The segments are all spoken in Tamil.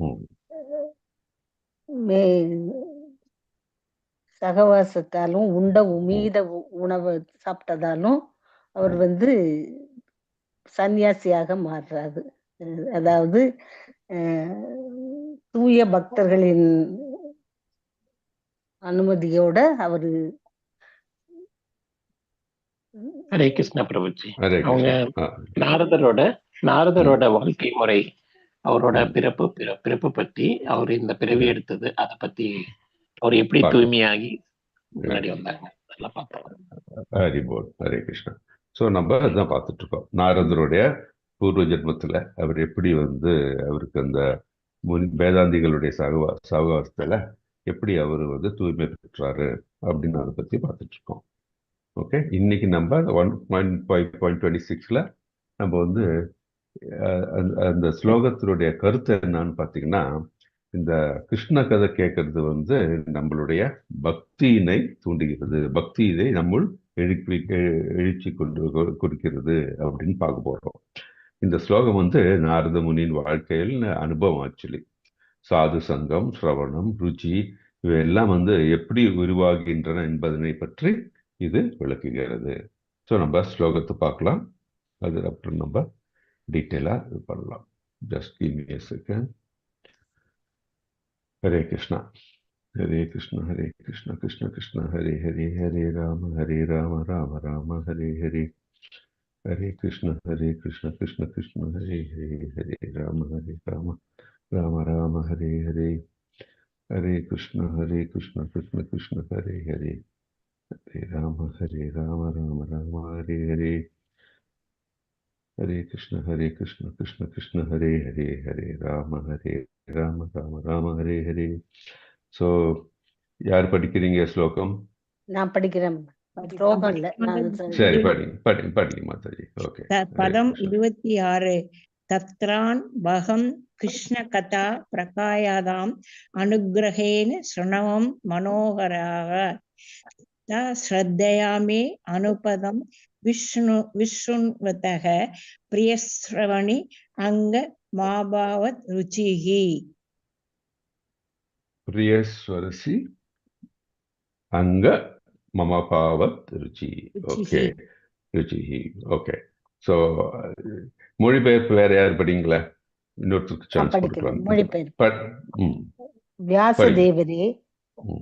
ம். சகவாசத்தாலும் உண்ட மீத உணவு சாப்பிட்டதாலும் அவர் சன்னியாசியாக மாறுறாரு. அதாவது தூய பக்தர்களின் அனுமதியோட அவரு. ஹரே கிருஷ்ண பிரபுஜி. ஹரே அவங்க கிருஷ்ணா. நாரதரோட வாழ்க்கை முறை, அவரோட பிறப்பு பத்தி, அவர் இந்த பிறவி எடுத்தது, அதை பத்தி அவர் எப்படி தூய்மையாகி முன்னாடி வந்தாங்க அதெல்லாம் பார்த்தோம். ஹரே கிருஷ்ணா. ஸோ நம்ம அதான் பார்த்துட்டு இருக்கோம். நாரதருடைய பூர்வ ஜென்மத்துல அவர் எப்படி அவருக்கு அந்த வேதாந்திகளுடைய சகவாசத்துல எப்படி அவர் தூய்மை பெற்றாரு அப்படின்னு அதை பத்தி பார்த்துட்டு இருக்கோம். ஓகே, இன்னைக்கு நம்ம 1.5.26ல நம்ம அந்த ஸ்லோகத்தினுடைய கருத்து என்னன்னு பார்த்தீங்கன்னா, இந்த கிருஷ்ண கதை கேட்கறது நம்மளுடைய பக்தியினை தூண்டுகிறது, பக்தியினை நம்முள் எழுச்சி கொடுக்கிறது அப்படின்னு பார்க்க போறோம். இந்த ஸ்லோகம் நாரத முனியின் வாழ்க்கையில் அனுபவம். ஆக்சுவலி சாது சங்கம், சிரவணம், ருச்சி இவையெல்லாம் எப்படி உருவாகின்றன என்பதனை பற்றி இது விளக்குகிறது. ஸோ நம்ம ஸ்லோகத்தை பார்க்கலாம், அது அப்புறம் நம்ம டீட்டெயிலாக இது பண்ணலாம். Just give me a second. Hare Krishna Hare Krishna Hare Krishna Krishna Krishna Hare Hare, Hare Rama Rama Rama Hare Hare, Hare Krishna Krishna Krishna Hare Hare, Hare Rama Rama Rama Hare Hare, Hare Krishna Krishna Krishna Hare Hare, Hare Rama Rama Rama Hare Hare, Hare Krishna Krishna Krishna Hare Hare, Hare Rama Rama Rama Hare Hare. So யார் படிக்கிறீங்க ஸ்லோகம்? நான் படிக்கிறேன். ஸ்லோகம் இல்ல, சரி, படிங்க மாதாஜி. ஓகே. பதம் 26. தத்ரான் பகம் கிருஷ்ண கதா பிரகாயாதாம் அனுகிரகேன ஸ்ருணவம் மனோகராக ஸ்ரத்தையாமே அனுபதம் விஷ்ணுவதக பிரியஸ்ரவணி அங்க மாபாவத் ருச்சிஹி. பிரியஸ்வரசி அங்க மமபாவத் ருச்சி. ஓகே, ருச்சிஹி. ஓகே. ஸோ மொழிபெயர்ப்பு வேற யார் படிங்களா? இன்னொருத்தருக்கு சான்ஸ் கொடுக்கலாம்.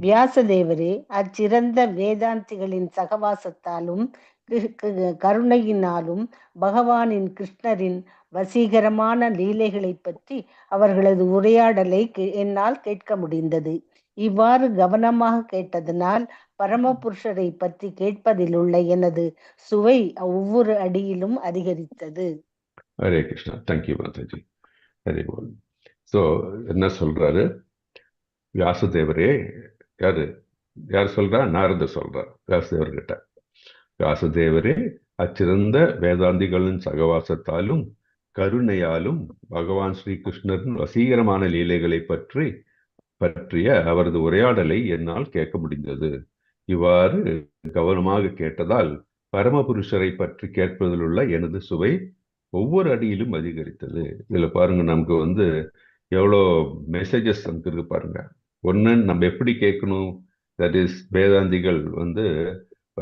வியாசதேவரே அச்சிறந்த வேதாந்திகளின் சகவாசத்தாலும் கருணையினாலும் பகவானின் கிருஷ்ணரின் வசீகரமான லீலைகளை பற்றி அவர்களது உரையாடலை என்னால் கேட்க முடிந்தது. இவ்வாறு கவனமாக கேட்டதனால் பரமபுருஷரை பற்றி கேட்பதில் உள்ள எனது சுவை ஒவ்வொரு அடியிலும் அதிகரித்தது. ஹரே கிருஷ்ணா. தேங்க்யூ மாதாஜி. ஹரே போல். ஸோ என்ன சொல்றாரு வியாசதேவரே? யார் சொல்றா? நாரதர் சொல்றார் வியாசதேவர்கிட்ட. வியாசதேவரே அச்சிறந்த வேதாந்திகளின் சகவாசத்தாலும் கருணையாலும் பகவான் ஸ்ரீகிருஷ்ணரின் வசீகரமான லீலைகளை பற்றிய அவரது உரையாடலை என்னால் கேட்க முடிந்தது. இவ்வாறு கவனமாக கேட்டதால் பரமபுருஷரை பற்றி கேட்பதில் உள்ள எனது சுவை ஒவ்வொரு அடியிலும் அதிகரித்தது. இதுல பாருங்க, நமக்கு எவ்வளோ மெசேஜஸ் நமக்கு இருக்கு பாருங்க. ஒன்று, நம்ம எப்படி கேட்கணும், தட் இஸ் வேதாந்திகள்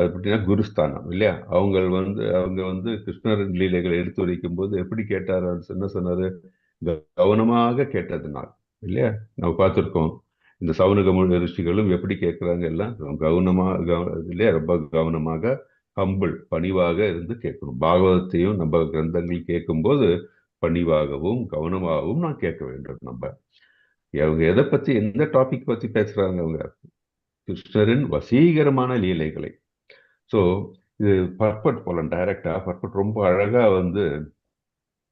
அப்படின்னா குருஸ்தானம் இல்லையா? அவங்க கிருஷ்ணர் லீலைகளை எடுத்து வைக்கும் போது எப்படி கேட்டார்? என்ன சொன்னாரு? கவனமாக கேட்டதுனால் இல்லையா? நம்ம பார்த்துருக்கோம். இந்த சவுனக ரிஷிகளும் எப்படி கேட்குறாங்க, எல்லாம் இல்லையா? ரொம்ப கவனமாக, ஹம்பிள், பணிவாக இருந்து கேட்கணும். பாகவதத்தையும் நம்ம கிரந்தங்கள் கேட்கும்போது பணிவாகவும் கவனமாகவும் நான் கேட்க வேண்டும். அவங்க எதை பத்தி, எந்த டாபிக் பத்தி பேசுறாங்க? அவங்க கிருஷ்ணரின் வசீகரமான லீலைகளை. ஸோ இது பர்பட் போல டைரக்டா பர்பட் ரொம்ப அழகா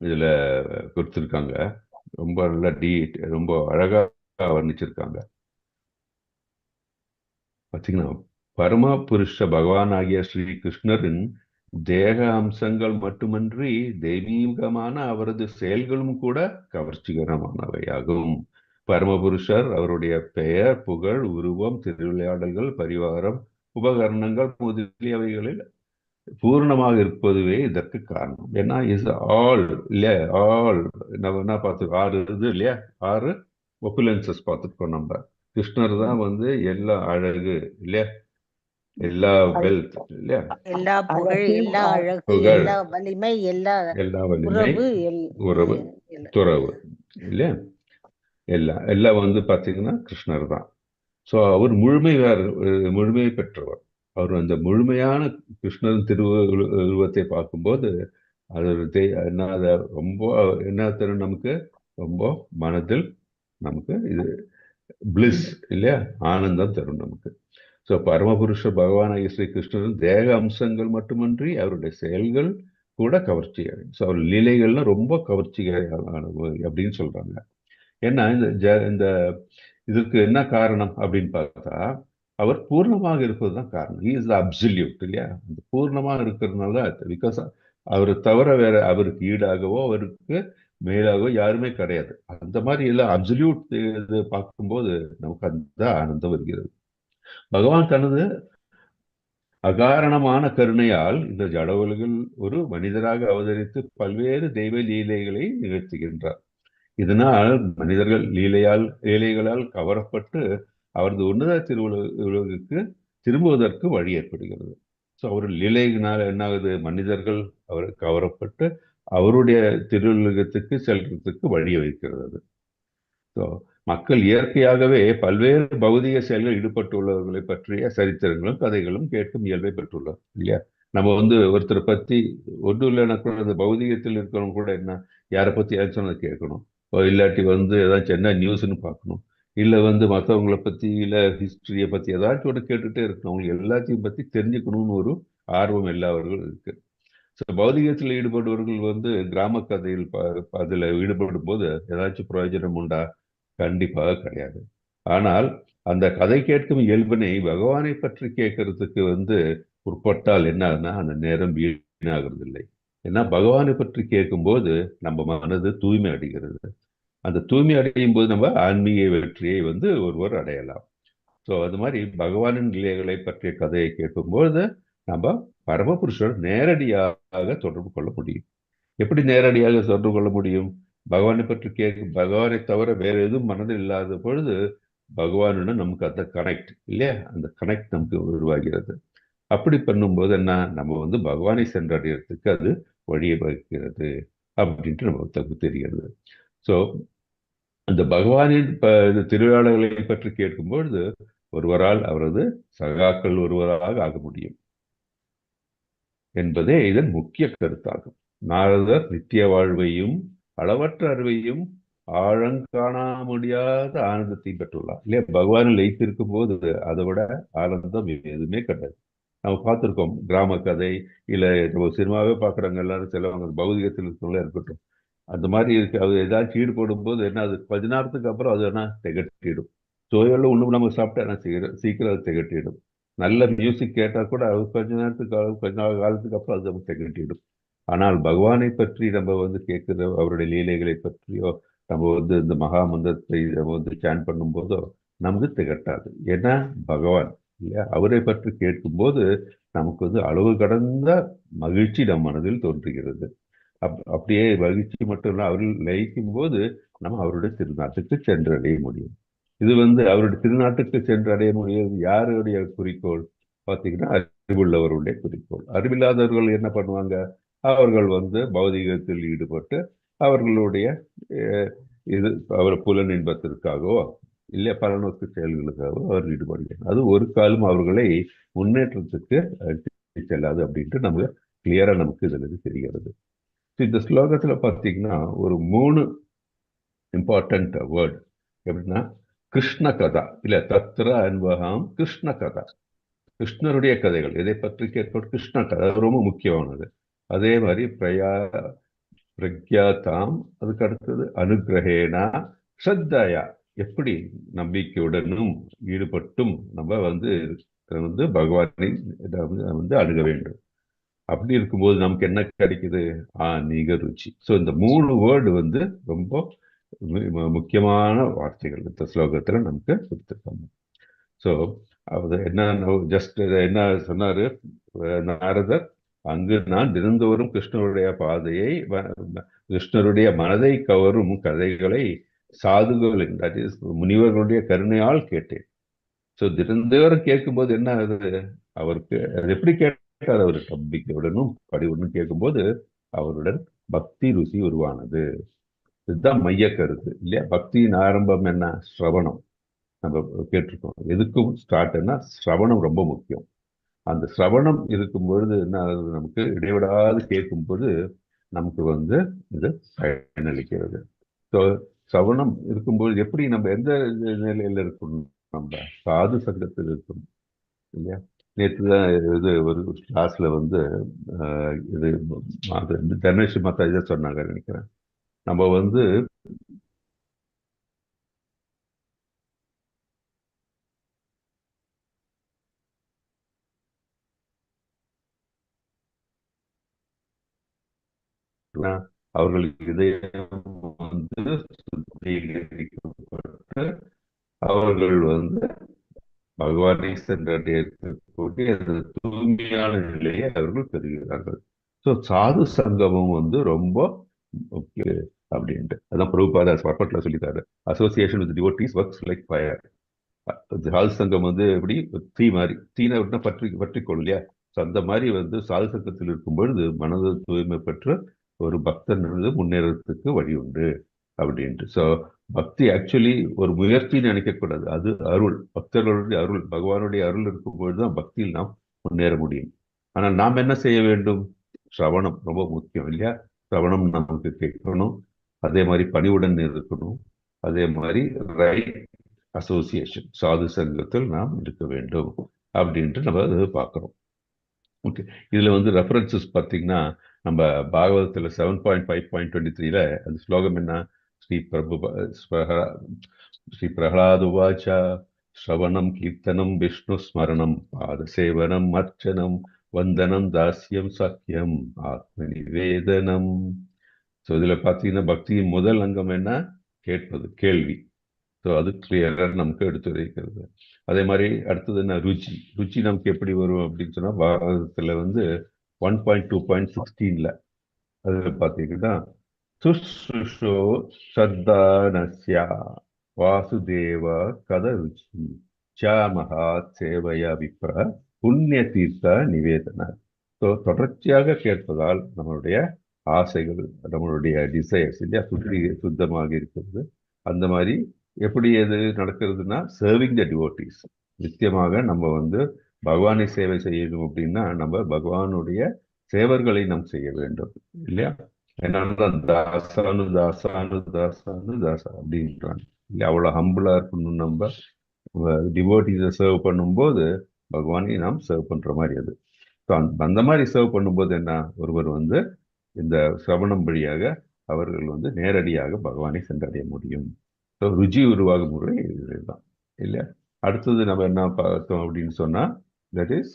இதுல கொடுத்துருக்காங்க. ரொம்ப நல்லா ரொம்ப அழகா வர்ணிச்சிருக்காங்க. பார்த்தீங்கன்னா, பரம புருஷ பகவான் ஆகிய ஸ்ரீ கிருஷ்ணரின் தேக அம்சங்கள் மட்டுமன்றி தெய்வீகமான அவரது செயல்களும் கூட கவர்ச்சிகரமானவையாகும். பரமபுருஷர் அவருடைய பெயர், புகழ், உருவம், திருவிளையாடல்கள், பரிவாரம், உபகரணங்கள் முதலியவைகளில் பூர்ணமாக இருப்பதுவே இதற்கு காரணம். ஏன்னா இஸ் ஆல் இல்லையா? ஆல் நம்ம என்ன பார்த்து 6 இது இல்லையா? 6 ஒப்புலன்சஸ் பார்த்துருக்கோம் நம்ம. கிருஷ்ணர் தான் வந்து எல்லா அழகு இல்லையா, எல்லா வெல்த் இல்லையா, எல்லா புகழ், எல்லா அழகு, புகழ், எல்லா வலிமை, எல்லா எல்லா வலிமை, உறவு, உறவு, துறவு இல்லையா, எல்லாம் வந்து பார்த்தீங்கன்னா கிருஷ்ணர் தான். ஸோ அவர் முழுமை பெற்றவர். அவர் அந்த முழுமையான கிருஷ்ணன் உருவத்தை பார்க்கும்போது அது என்ன ரொம்ப என்ன தரும் நமக்கு, ரொம்ப மனதில் நமக்கு இது பிளிஸ் இல்லையா, ஆனந்தம் தரும் நமக்கு. ஸோ பரமபுருஷ பகவான் ஸ்ரீ கிருஷ்ணன் தேக அம்சங்கள் மட்டுமன்றி அவருடைய செயல்கள் கூட கவர்ச்சியாக, ஸோ அவர் லீலைகள்லாம் ரொம்ப கவர்ச்சியானது அப்படின்னு சொல்றாங்க. ஏன்னா இந்த இதற்கு என்ன காரணம் அப்படின்னு பார்த்தா, அவர் பூர்ணமாக இருப்பதுதான் காரணம். ஹி இஸ் த அப்சல்யூட் இல்லையா, அந்த பூர்ணமாக இருக்கிறதுனால, பிகாஸ் அவரை தவிர வேற அவருக்கு ஈடாகவோ அவருக்கு மேலாகவோ யாருமே கிடையாது. அந்த மாதிரி எல்லாம் அப்சல்யூட் இது பார்க்கும்போது நமக்கு அந்த ஆனந்தம் வருகிறது. பகவான் தனது அகாரணமான கருணையால் இந்த ஜட உலகில் ஒரு மனிதராக அவதரித்து பல்வேறு தெய்வ லீலைகளை நிகழ்த்துகின்றார். இதனால் மனிதர்கள் லீலைகளால் கவரப்பட்டு அவரது உன்னத திருவுலகுக்கு திரும்புவதற்கு வழி ஏற்படுகிறது. ஸோ அவர் லீலையினால் என்ன ஆகுது, மனிதர்கள் அவர் கவரப்பட்டு அவருடைய திருவுலகத்துக்கு செல்றதுக்கு வழி வைக்கிறது. ஸோ மக்கள் இயற்கையாகவே பல்வேறு பௌதிக செயல்கள் ஈடுபட்டுள்ளவர்களை பற்றிய சரித்திரங்களும் கதைகளும் கேட்கும் இயல்பை பெற்றுள்ளோம் இல்லையா. நம்ம வந்து ஒருத்தரை பற்றி ஒன்றும் இல்லைன்னா கூட அந்த பௌதிகத்தில் இருக்கிறவங்க கூட என்ன யாரை பற்றி ஏதாச்சும் கேட்கணும், இல்லாட்டி வந்து ஏதாச்சும் என்ன நியூஸ்ன்னு பார்க்கணும், இல்லை வந்து மற்றவங்களை பற்றி இல்லை ஹிஸ்டரியை பற்றி ஏதாச்சும் ஒன்று கேட்டுகிட்டே இருக்கணும். அவங்களுக்கு எல்லாத்தையும் பற்றி தெரிஞ்சுக்கணும்னு ஒரு ஆர்வம் எல்லாவர்களும் இருக்கு. ஸோ பௌதிகத்தில் ஈடுபடுபவர்கள் வந்து கிராம கதையில் அதில் ஈடுபடும் போது ஏதாச்சும் பிரயோஜனம் உண்டா? கண்டிப்பாக கிடையாது. ஆனால் அந்த கதை கேட்கும் இயல்பினை பகவானை பற்றி கேட்கறதுக்கு வந்து உட்பட்டால் என்னன்னா அந்த நேரம் வீணாகிறது இல்லை. ஏன்னா பகவானை பற்றி கேட்கும்போது நம்ம மனது தூய்மை அடைகிறது. அந்த தூய்மை அடையும் போது நம்ம ஆன்மீக வெற்றியை வந்து ஒருவர் அடையலாம். ஸோ அது மாதிரி பகவானின் நிலைகளை பற்றிய கதையை கேட்கும்போது நம்ம பரமபுருஷர் நேரடியாக தொடர்பு கொள்ள முடியும். எப்படி நேரடியாக தொடர்பு கொள்ள முடியும்? பகவானை பற்றி பகவானை தவிர வேற எதுவும் மனதில் இல்லாத பொழுது பகவானுடன் நமக்கு அந்த கனெக்ட் இல்லையா, அந்த கனெக்ட் நமக்கு உருவாகிறது. அப்படி பண்ணும்போது என்ன, நம்ம வந்து பகவானை சென்றடைகிறதுக்கு அது வழியை வகுக்கிறது அப்படின்ட்டு நமக்கு தெரிகிறது. ஸோ அந்த பகவானின் திருவிழாக்களை பற்றி கேட்கும்பொழுது ஒருவரால் அவரது சகாக்கள் ஒருவராக ஆக முடியும் என்பதே இதன் முக்கிய கருத்தாகும். நாரதர் நித்திய வாழ்வையும் அளவற்ற அறிவையும் ஆழங்காண முடியாத ஆனந்தத்தை பெற்றுள்ளார் இல்லையா. பகவானில் லயித்திருக்கும் போது அதை விட ஆனந்தம் எதுவுமே கிடையாது. நம்ம பார்த்துருக்கோம் கிராம கதை, இல்லை நம்ம சினிமாவே பார்க்குறாங்க எல்லாரும், சிலவங்க பௌதிகத்தில் இருக்கவங்களே இருக்கட்டும். அந்த மாதிரி இருக்கு. அது ஏதாச்சும் ஈடுபடும் போது என்ன, அது கொஞ்ச நேரத்துக்கு அப்புறம் அது என்ன திகட்டிடும். சுவையுள்ள ஒன்று நம்ம சாப்பிட்டா என்ன சீக்கிரம் அது திகட்டிடும். நல்ல மியூசிக் கேட்டால் கூட அது கொஞ்ச காலத்துக்கு அப்புறம் அது நம்ம திகட்டிடும். ஆனால் பகவானை பற்றி நம்ம வந்து கேட்குற அவருடைய லீலைகளை பற்றியோ நம்ம வந்து இந்த மகா மந்திரத்தை நம்ம வந்து சேன் பண்ணும்போதோ நமக்கு திகட்டாது. ஏன்னா பகவான் இல்லையா, அவரை பற்றி கேட்கும்போது நமக்கு வந்து அளவு கடந்த மகிழ்ச்சி நம் மனதில் தோன்றுகிறது. அப்படியே மகிழ்ச்சி மட்டும் இல்லை, அவர்கள் லயிக்கும் போது நம்ம அவருடைய திருநாட்டுக்கு சென்றடைய முடியும். இது வந்து அவருடைய திருநாட்டுக்கு சென்றடைய முடியாது யாருடைய குறிக்கோள் பார்த்தீங்கன்னா அறிவுள்ளவருடைய குறிக்கோள். அறிவில்லாதவர்கள் என்ன பண்ணுவாங்க, அவர்கள் வந்து பௌதிகத்தில் ஈடுபட்டு அவர்களுடைய இது அவர் புலன் இன்பத்திற்காகவோ இல்லை பலநோக்கு செயல்களுக்காகவோ அவர் ஈடுபடுகிறார். அது ஒரு காலம் அவர்களை முன்னேற்றத்துக்கு செல்லாது அப்படின்ட்டு நமக்கு கிளியரா நமக்கு இதுல தெரிகிறது. இந்த ஸ்லோகத்துல பார்த்தீங்கன்னா ஒரு 3 இம்பார்ட்டன்ட் வேர்டு எப்படின்னா கிருஷ்ண கதா இல்ல தத்ர அன்பகம் கிருஷ்ண கதா, கிருஷ்ணருடைய கதைகள் இதை பற்றி கேட்பது கிருஷ்ண கதை ரொம்ப முக்கியமானது. அதே மாதிரி பிரக்யாதாம், அதுக்கு அடுத்தது அனுகிரகேனா ஸ்ரத்தையா, எப்படி நம்பிக்கையுடனும் ஈடுபட்டும் நம்ம வந்து பகவானை வந்து அணுக வேண்டும். அப்படி இருக்கும்போது நமக்கு என்ன கிடைக்குது, ஆன்மீக ருச்சி. ஸோ இந்த 3 வேர்டு வந்து ரொம்ப முக்கியமான வார்த்தைகள் இந்த ஸ்லோகத்துல நமக்கு கொடுத்துருக்காங்க. ஸோ அது என்ன ஜஸ்ட் என்ன சொன்னாரு நாரதர், அங்கு நான் தினந்தோறும் கிருஷ்ணருடைய பாதையை கிருஷ்ணருடைய மனதை கவரும் கதைகளை சாதுகளின் that is முனிவர்களுடைய கருணையால் கேட்டேன். ஸோ தினந்தோறும் கேட்கும்போது என்ன ஆகுது, அவருக்கு அது எப்படி கேட்டார், அவர் நம்பிக்கையுடனும் படிவுடனும் கேட்கும்போது அவருடன் பக்தி ருசி உருவானது. இதுதான் மைய கருத்து இல்லையா? பக்தியின் ஆரம்பம் என்ன? ஸ்ரவணம். நம்ம கேட்டிருக்கோம். எதுக்கும் ஸ்டார்ட்னா ஸ்ரவணம் ரொம்ப முக்கியம். அந்த ஸ்ரவணம் இருக்கும் பொழுது என்ன ஆகுது, நமக்கு இடைவிடாது கேட்கும்போது நமக்கு வந்து இது பயனளிக்கிறது. ஸோ ஸ்ரவணம் இருக்கும்போது எப்படி நம்ம எந்த நிலையில இருக்கணும், நம்ம சாது சங்கத்தில் இருக்கணும் இல்லையா? நேற்று தான் இது ஒரு கிளாஸ்ல வந்து இது தனேஷ் மாதா இதை சொன்னாங்க நினைக்கிறேன். நம்ம வந்து அவர்களுக்கு இதயம் வந்து சுத்திகரிக்கப்பட்டு அவர்கள் வந்து பகவானை சென்றடையக்கூடிய அந்த தூய்மையான நிலையை அவர்கள் பெறுகிறார்கள். ஸோ சாது சங்கமம் வந்து ரொம்ப முக்கியம் அப்படின்ட்டு அதான் பிரபுபாதா பர்பட்ல சொல்லிட்டாரு. Association with devotees works like fire. சாது சங்கம் வந்து எப்படி தீ மாதிரி, தீனை விட்டு பற்றிக்கொள்ளும் இல்லையா? ஸோ அந்த மாதிரி வந்து சாது சங்கத்தில் இருக்கும் பொழுது மனது தூய்மை பெற்று ஒரு பக்தன் வந்து முன்னேறத்துக்கு வழி உண்டு அப்படின்ட்டு. ஸோ பக்தி ஆக்சுவலி ஒரு முயற்சின்னு நினைக்கக்கூடாது, அது அருள், பக்தர்களுடைய அருள், பகவானுடைய அருள் இருக்கும்பொழுது தான் பக்தியில் நாம் முன்னேற முடியும். ஆனால் நாம் என்ன செய்ய வேண்டும்? ஸ்ரவணம் ரொம்ப முக்கியம் இல்லையா? ஸ்ரவணம் நமக்கு கேட்கணும், அதே மாதிரி பணிவுடன் இருக்கணும், அதே மாதிரி ரைட் அசோசியேஷன் சாது சங்கத்தில் நாம் இருக்க வேண்டும் அப்படின்ட்டு நம்ம அதை பார்க்குறோம். ஓகே, இதில் வந்து ரெஃபரன்சஸ் பார்த்தீங்கன்னா நம்ம பாகவதத்தில் 7.5.23 அந்த ஸ்லோகம் என்ன? ஸ்ரீ பிரகலாதுவாச்சா ஸ்ரவணம் கீர்த்தனம் விஷ்ணு ஸ்மரணம் பாதசேவனம் அர்ச்சனம் வந்தனம் தாஸ்யம் சக்கியம் ஆத்ம நிவேதனம். ஸோ இதில் பார்த்தீங்கன்னா பக்தியின் முதல் அங்கம் என்ன? கேட்பது, கேள்வி. ஸோ அது கிளியராக நமக்கு எடுத்து வைக்கிறது. அதே மாதிரி அடுத்தது என்ன? ருச்சி. ருச்சி நமக்கு எப்படி வரும் அப்படின்னு சொன்னால் பாரதத்தில் வந்து 1.2.16 அதில் பார்த்தீங்கன்னா சுஷ்ருஷோ சர்தானஸ்யா வாசுதேவ கத ருச்சி சாமஹா சேவையா விப்ர புண்ணிய தீர்த்த நிவேதன. ஸோ தொடர்ச்சியாக கேட்பதால் நம்மளுடைய ஆசைகள், நம்மளுடைய டிசைர்ஸ் இல்லையா சுத்தமாக இருக்கிறது. அந்த மாதிரி எப்படி எது நடக்கிறதுனா சர்விங் த டிவோட்டீஸ். நிச்சயமாக நம்ம வந்து பகவானை சேவை செய்யணும் அப்படின்னா நம்ம பகவானுடைய சேவர்களை நாம் செய்ய வேண்டும் இல்லையா? என்னன்னா தாசானு தாசானு தாசானு தாசா அப்படின்றாங்க இல்லையா? அவ்வளோ ஹம்பிளா இருக்கணும். நம்ம டிவோட்டீஸை சர்வ் பண்ணும்போது பகவானை நாம் சர்வ் பண்ற மாதிரி அது. ஸோ அந்த மாதிரி சர்வ் பண்ணும்போது என்ன, ஒருவர் வந்து இந்த சிரவணம் வழியாக அவர்கள் வந்து நேரடியாக பகவானை சென்றடைய முடியும். ஸோ ருச்சி உருவாகும் முறை இதுதான் இல்லையா? அடுத்தது நம்ம என்ன பார்த்தோம் அப்படின்னு சொன்னா தட் இஸ்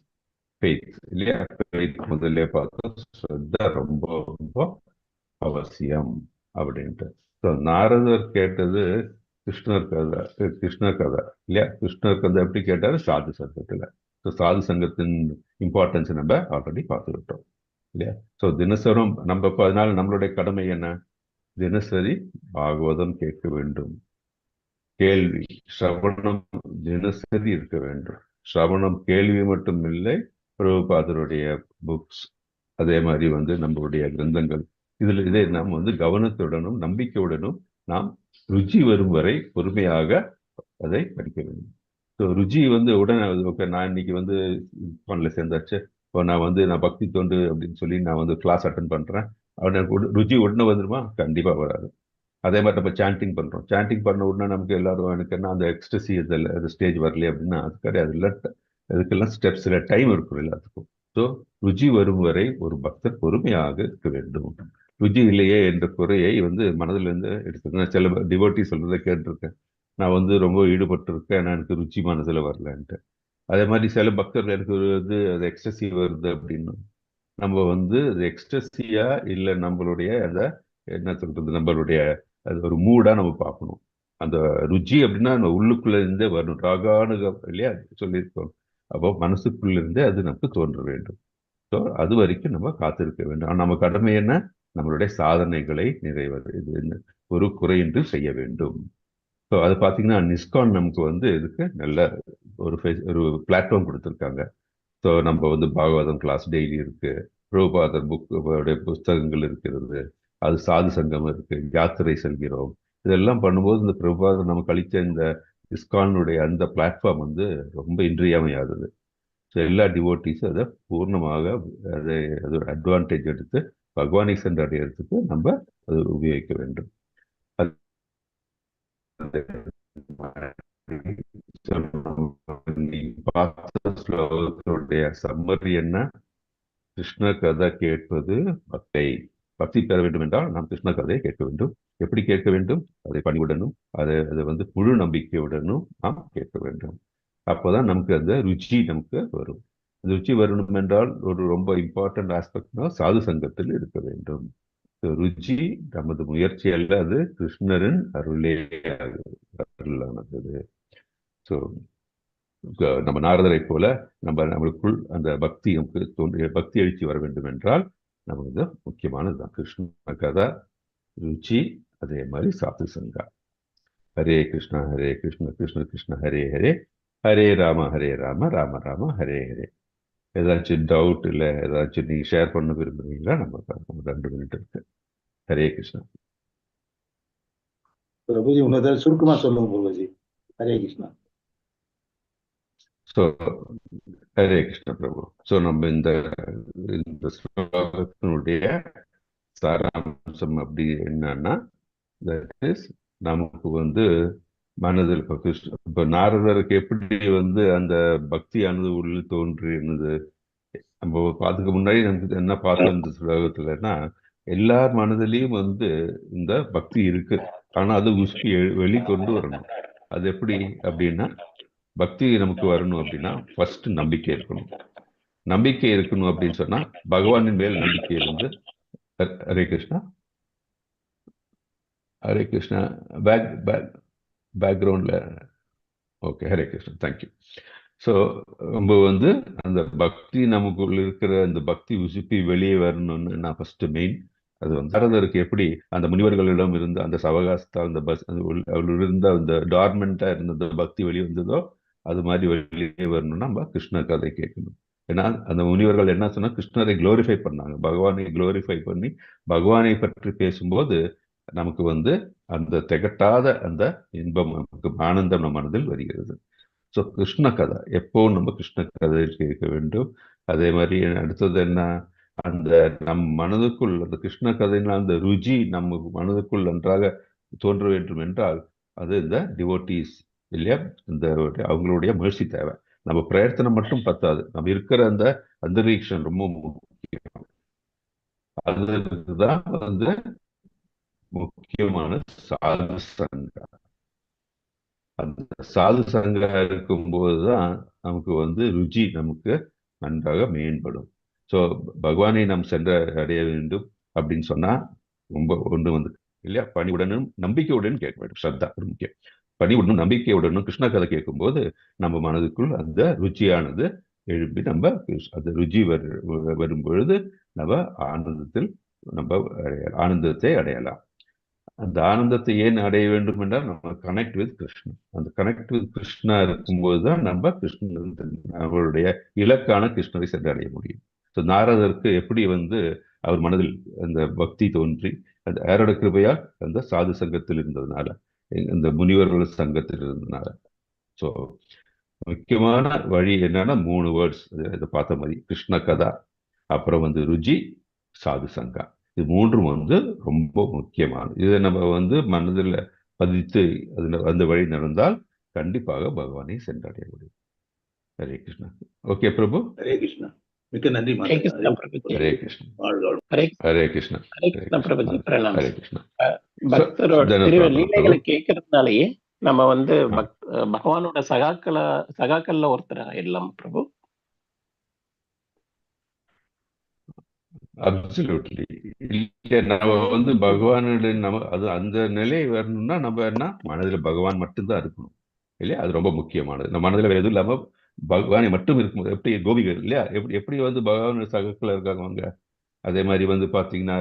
ஃபெய்த் இல்லையா? ஃபெய்த் முதல்ல பார்த்தோம். ஸ்ரத்தா ரொம்ப ரொம்ப அவசியம் அப்படின்ட்டு. ஸோ நாரதர் கேட்டது கிருஷ்ணர் கதை இல்லையா? கிருஷ்ணர் கதை எப்படி கேட்டாரு? சாது சங்கத்துல. ஸோ சாது சங்கத்தின் இம்பார்ட்டன்ஸ் நம்ம ஆல்ரெடி பார்த்துக்கிட்டோம் இல்லையா? ஸோ தினசரும் நம்ம அதனால நம்மளுடைய கடமை என்ன? தினசரி பாகவதம் கேட்க வேண்டும். கேள்வி ஸ்ரவணம் தினசரி இருக்க வேண்டும். ஸ்ரவணம் கேள்வி மட்டும் இல்லை, பிரபுபாதருடைய புக்ஸ், அதே மாதிரி வந்து நம்மளுடைய கிரந்தங்கள், இதை நாம் வந்து கவனத்துடனும் நம்பிக்கையுடனும் நாம் ருச்சி வரும் வரை பொறுமையாக அதை படிக்க வேண்டும். ஸோ ருச்சி வந்து உடனே ஓகே நான் இன்னைக்கு வந்து பண்ணல சேர்ந்தாச்சு, இப்போ நான் பக்தி தொண்டு அப்படின்னு சொல்லி நான் வந்து கிளாஸ் அட்டன் பண்றேன், ருச்சி உடனே வந்துடுமா? கண்டிப்பா வராது. அதே மாதிரி நம்ம சாண்டிங் பண்றோம், சாண்டிங் பண்ண உடனே நமக்கு எல்லாரும் எனக்கு என்ன அந்த எக்ஸ்டசி அந்த ஸ்டேஜ் வரலையே அப்படின்னா அது கிடையாது இல்லை. அதுக்கெல்லாம் ஸ்டெப்ஸ் இல்லை, டைம் இருக்கும் எல்லாத்துக்கும். ஸோ ருச்சி வரும் வரை ஒரு பக்தர் பொறுமையாக இருக்க வேண்டும். ருச்சி இல்லையே என்ற குறையை வந்து மனதிலிருந்து எடுத்துக்கணும். சில டிவோட்டி சொல்றதை கேட்டிருக்கேன், நான் வந்து ரொம்ப ஈடுபட்டு இருக்கேன், ஆனால் எனக்கு ருச்சி மனசுல வரலன்ட்டு. அதே மாதிரி சில பக்தர்கள் எனக்கு வந்து அது எக்ஸ்டசி வருது அப்படின்னு, நம்ம வந்து அது எக்ஸ்டசியா இல்லை நம்மளுடைய அதை என்ன சொல்றது, நம்மளுடைய அது ஒரு மூடா நம்ம பார்க்கணும். அந்த ருச்சி அப்படின்னா நம்ம உள்ளுக்குள்ள இருந்தே வரணும். ராகானுக இல்லையா சொல்லியிருக்கோம். அப்போ மனசுக்குள்ள இருந்தே அது நமக்கு தோன்ற வேண்டும். ஸோ அது வரைக்கும் நம்ம காத்திருக்க வேண்டும். ஆனால் நம்ம கடமை என்ன? நம்மளுடைய சாதனைகளை நிறைவது. இது ஒரு குறையின்றி செய்ய வேண்டும். ஸோ அது பார்த்தீங்கன்னா நிஸ்கான் நமக்கு வந்து இதுக்கு நல்ல ஒரு பிளாட்ஃபார்ம் கொடுத்துருக்காங்க. ஸோ நம்ம வந்து பாகவதம் கிளாஸ் டெய்லி இருக்கு, பிரபுபாதர் புஸ்தகங்கள் இருக்கிறது, அது சாது சங்கம் இருக்கு, யாத்திரை செல்கிறோம். இதெல்லாம் பண்ணும்போது இந்த பிரபுபாதர் நமக்கு அளித்த இந்த இஸ்கானுடைய அந்த பிளாட்ஃபார்ம் வந்து ரொம்ப இன்றியமையாதது. ஸோ எல்லா டிவோட்டிஸும் அதை பூர்ணமாக அது ஒரு அட்வான்டேஜ் எடுத்து பகவானை சென்று அடையிறதுக்கு நம்ம அது உபயோகிக்க வேண்டும். சம்மரி என்ன? கிருஷ்ண கதை கேட்பது பக்தி பெற வேண்டும் என்றால் நாம் கிருஷ்ண கதையை கேட்க வேண்டும். எப்படி கேட்க வேண்டும்? அதை பணிவுடனும் அதை வந்து முழு நம்பிக்கையுடனும் நாம் கேட்க வேண்டும். அப்போதான் நமக்கு அந்த ருச்சி நமக்கு வரும். அந்த ருச்சி வரணும் என்றால் ஒரு ரொம்ப இம்பார்ட்டன்ட் ஆஸ்பெக்ட்னா சாது சங்கத்தில் இருக்க வேண்டும். ருச்சி நமது முயற்சி அல்ல, அது கிருஷ்ணரின் அருளானது. ஸோ நம்ம நாரதரை போல நம்மளுக்குள் அந்த பக்தி நமக்கு தோன்றிய பக்தி எழுச்சி வர வேண்டும் என்றால் நமக்கு முக்கியமானதுதான் கிருஷ்ண கதா, ருச்சி, அதே மாதிரி சாது சங்கா. ஹரே கிருஷ்ணா கிருஷ்ண கிருஷ்ண ஹரே ஹரே, ஹரே ராம ராம ராம ஹரே ஹரே. ஏதாச்சும் டவுட் இல்லை ஏதாச்சும் நீங்க ஷேர் பண்ண விரும்புறீங்களா? நம்ம 2 மினிட் இருக்கு. ஹரே கிருஷ்ணா. பிரபுஜி உன்னதால் சுருக்கமா சொல்லுங்க பிரபுஜி. ஹரே கிருஷ்ணா. ஸோ ஹரே கிருஷ்ண பிரபு. ஸோ நம்ம இந்த ஸ்லோகத்தினுடைய சாராம்சம் அப்படி என்னன்னா, தட் இஸ் நமக்கு வந்து மனதில் இப்போ நாரதருக்கு எப்படி வந்து அந்த பக்தியானது உள்ளே தோன்றினது, நம்ம அதுக்கு முன்னாடி நமக்கு என்ன பார்த்தோம் இந்த ஸ்லோகத்துலன்னா, எல்லார் மனதிலையும் வந்து இந்த பக்தி இருக்கு, ஆனா அது உஷ்டி வெளிக்கொண்டு வரணும். அது எப்படி அப்படின்னா, பக்தி நமக்கு வரணும் அப்படின்னா ஃபர்ஸ்ட் நம்பிக்கை இருக்கணும். நம்பிக்கை இருக்கணும் அப்படின்னு சொன்னா பகவானின் மேல் நம்பிக்கை இருந்து. ஹரே கிருஷ்ணா. ஹரே கிருஷ்ணா. பேக்ரவுண்ட்ல okay. Hare Krishna. Thank you. So நம்ம வந்து அந்த பக்தி நமக்குள்ள இருக்கிற அந்த பக்தி உசுப்பி வெளியே வரணும்னு நான் ஃபர்ஸ்ட் மெயின். அது வந்து நாரதருக்கு எப்படி அந்த முனிவர்களிடம் இருந்த அந்த சவகாசத்தா அந்த இருந்த அந்த டார்மெண்டா இருந்த அந்த பக்தி வெளியே வந்ததோ, அது மாதிரி வெளியே வரணும்னா நம்ம கிருஷ்ண கதை கேட்கணும். ஏன்னா அந்த முனிவர்கள் என்ன சொன்னா, கிருஷ்ணரை குளோரிஃபை பண்ணாங்க, பகவானை குளோரிஃபை பண்ணி பகவானை பற்றி பேசும்போது நமக்கு வந்து அந்த திகட்டாத அந்த இன்பம், நமக்கு ஆனந்தம் நம் மனதில் வருகிறது. ஸோ கிருஷ்ண கதை எப்பவும் நம்ம கிருஷ்ண கதை கேட்க வேண்டும். அதே மாதிரி அடுத்தது என்ன, அந்த நம் மனதுக்குள் அந்த கிருஷ்ண கதையினால் அந்த ருச்சி நம்ம மனதுக்குள் நன்றாக தோன்ற வேண்டும் என்றால் அது இந்த டிவோட்டீஸ் இல்லையா, இந்த அவங்களுடைய முயற்சி தேவை. நம்ம பிரயத்தனம் மட்டும் பத்தாது, நம்ம இருக்கிற அந்த அந்தரீக்ஷன் ரொம்ப முக்கியம். அதுதான் வந்து முக்கியமான சாது சங்கா. அந்த சாது சங்கா இருக்கும்போதுதான் நமக்கு வந்து ருச்சி நமக்கு நன்றாக மேம்படும். ஸோ பகவானை நாம் சென்ற அடைய வேண்டும் அப்படின்னு சொன்னா ரொம்ப ஒன்று வந்து இல்லையா, பணிவுடனும் நம்பிக்கையுடன் கேட்க வேண்டும். ஸ்ரத்தா ஒரு முக்கியம். பணிவுடனும் நம்பிக்கையுடனும் கிருஷ்ண கதை கேட்கும்போது நம்ம மனதுக்குள் அந்த ருச்சியானது எழுப்பி நம்ம அந்த ருச்சி வரும் பொழுது நம்ம ஆனந்தத்தில் நம்ம ஆனந்தத்தை அடையலாம். அந்த ஆனந்தத்தை ஏன் அடைய வேண்டும் என்றால் நம்ம கனெக்ட் வித் கிருஷ்ணன். அந்த கனெக்ட் வித் கிருஷ்ணா இருக்கும்போது தான் நம்ம கிருஷ்ணன் அவருடைய இலக்கான கிருஷ்ணரை சென்று அடைய முடியும். ஸோ நாரதருக்கு எப்படி வந்து அவர் மனதில் அந்த பக்தி தோன்றி அந்த யாரோட கிருபையால் அந்த சாது சங்கத்தில் இருந்ததுனால, இந்த முனிவர்கள் சங்கத்தில் இருந்ததுனால. ஸோ முக்கியமான வழி என்னன்னா 3 வேர்ட்ஸ் இதை பார்த்த மாதிரி, கிருஷ்ண கதா, அப்புறம் வந்து ருச்சி, சாது சங்கா. இது 3ம் வந்து ரொம்ப முக்கியமானது. இதை நம்ம வந்து மனதில் பதித்து அந்த வழி நடந்தால் கண்டிப்பாக பகவானை சென்றடைய முடியும். ஹரே கிருஷ்ணா. ஓகே பிரபு. ஹரே கிருஷ்ணா. மிக்க நன்றி. ஹரே கிருஷ்ணா பிரபுஜி. ஹரே கிருஷ்ணா. ஹரே ஹரே கிருஷ்ணா. ஹரே கிருஷ்ணா பிரபுஜி. பிரணாம். ஹரே கிருஷ்ணா. பக்தரோட லீலைகளை கேட்கறதுனாலயே நம்ம வந்து பகவானோட சகாக்கள்ல ஒருத்தர் ஆயிடலாம் பிரபு. அப்சல்யூட்லி. நம்ம வந்து பகவானுடைய அது அந்த நிலை வரணும்னா நம்ம என்ன மனதில் பகவான் மட்டும்தான் இருக்கணும் இல்லையா, அது ரொம்ப முக்கியமானது. நம்ம மனதில் வேறு எதுவும் இல்லாம பகவானை மட்டும் இருக்கும்போது எப்படி கோபிகள் இல்லையா, எப்படி வந்து பகவான் சகக்கள் இருக்காங்க அவங்க, அதே மாதிரி வந்து பாத்தீங்கன்னா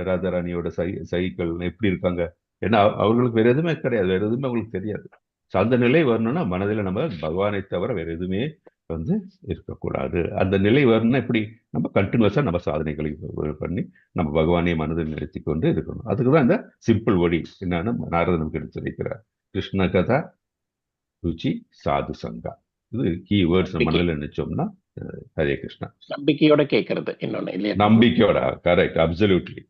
ராதாராணியோட சகிகள் எப்படி இருக்காங்க, ஏன்னா அவர்களுக்கு வேற எதுவுமே கிடையாது, வேற எதுவுமே அவங்களுக்கு தெரியாது. ஸோ அந்த நிலை வரணும்னா மனதில் நம்ம பகவானை தவிர வேற எதுவுமே வந்து இருக்கக்கூடாது. அந்த நிலை வரணும்னா எப்படி? நம்ம கண்டினியூஸாக நம்ம சாதனைகளை பண்ணி நம்ம பகவானை மனதில் நிறுத்தி கொண்டு இருக்கணும். அதுக்கு தான் இந்த சிம்பிள் ஒடி என்னன்னு நாரதன் நமக்கு எடுத்துரைக்கிறார். கிருஷ்ண கதா, ருச்சி, சாது சங்கா. இது கீ வேர்ட்ஸ் மனதில் நினைச்சோம்னா ஹரே கிருஷ்ணா. நம்பிக்கையோட கேட்கறது இன்னொன்னு இல்லையா? நம்பிக்கையோட, கரெக்ட், அப்சல்யூட்லி.